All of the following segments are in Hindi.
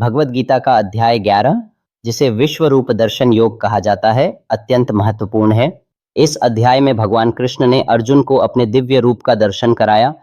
भगवद गीता का अध्याय 11 जिसे विश्व रूप दर्शन योग कहा जाता है अत्यंत महत्वपूर्ण है। इस अध्याय में भगवान कृष्ण ने अर्जुन को अपने दिव्य रूप का दर्शन कराया।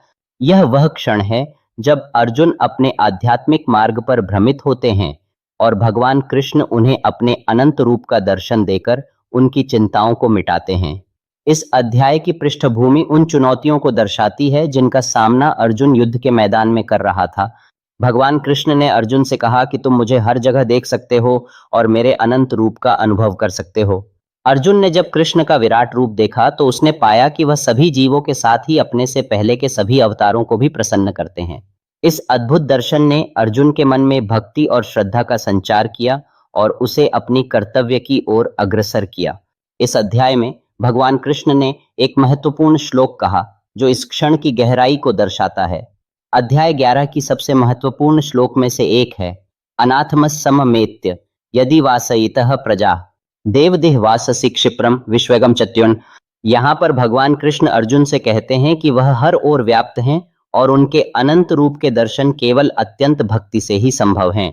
यह वह क्षण है जब अर्जुन अपने आध्यात्मिक मार्ग पर भ्रमित होते हैं और भगवान कृष्ण उन्हें अपने अनंत रूप का दर्शन देकर उनकी चिंताओं को मिटाते हैं। इस अध्याय की पृष्ठभूमि उन चुनौतियों को दर्शाती है जिनका सामना अर्जुन युद्ध के मैदान में कर रहा था। भगवान कृष्ण ने अर्जुन से कहा कि तुम मुझे हर जगह देख सकते हो और मेरे अनंत रूप का अनुभव कर सकते हो। अर्जुन ने जब कृष्ण का विराट रूप देखा तो उसने पाया कि वह सभी जीवों के साथ ही अपने से पहले के सभी अवतारों को भी प्रसन्न करते हैं। इस अद्भुत दर्शन ने अर्जुन के मन में भक्ति और श्रद्धा का संचार किया और उसे अपनी कर्तव्य की ओर अग्रसर किया। इस अध्याय में भगवान कृष्ण ने एक महत्वपूर्ण श्लोक कहा जो इस क्षण की गहराई को दर्शाता है। अध्याय 11 की सबसे महत्वपूर्ण श्लोक में से एक है, अनाथमस सममेत्य यदि वासयितः प्रजा देवदेह वाससि क्षिप्रम विश्वगम चत्युन। यहाँ पर भगवान कृष्ण अर्जुन से कहते हैं कि वह हर ओर व्याप्त हैं और उनके अनंत रूप के दर्शन केवल अत्यंत भक्ति से ही संभव हैं।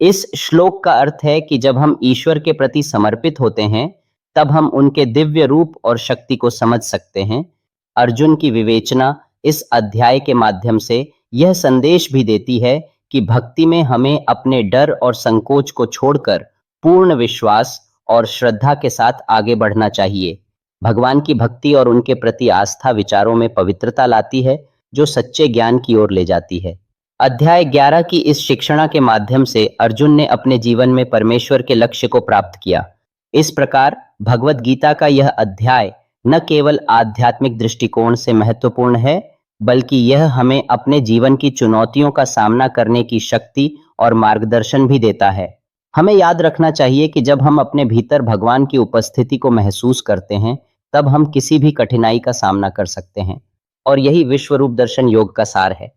इस श्लोक का अर्थ है कि जब हम ईश्वर के प्रति समर्पित होते हैं तब हम उनके दिव्य रूप और शक्ति को समझ सकते हैं। अर्जुन की विवेचना इस अध्याय के माध्यम से यह संदेश भी देती है कि भक्ति में हमें अपने डर और संकोच को छोड़कर पूर्ण विश्वास और श्रद्धा के साथ आगे बढ़ना चाहिए। भगवान की भक्ति और उनके प्रति आस्था विचारों में पवित्रता लाती है जो सच्चे ज्ञान की ओर ले जाती है। अध्याय 11 की इस शिक्षणा के माध्यम से अर्जुन ने अपने जीवन में परमेश्वर के लक्ष्य को प्राप्त किया। इस प्रकार भगवद गीता का यह अध्याय न केवल आध्यात्मिक दृष्टिकोण से महत्वपूर्ण है बल्कि यह हमें अपने जीवन की चुनौतियों का सामना करने की शक्ति और मार्गदर्शन भी देता है। हमें याद रखना चाहिए कि जब हम अपने भीतर भगवान की उपस्थिति को महसूस करते हैं तब हम किसी भी कठिनाई का सामना कर सकते हैं और यही विश्व रूप दर्शन योग का सार है।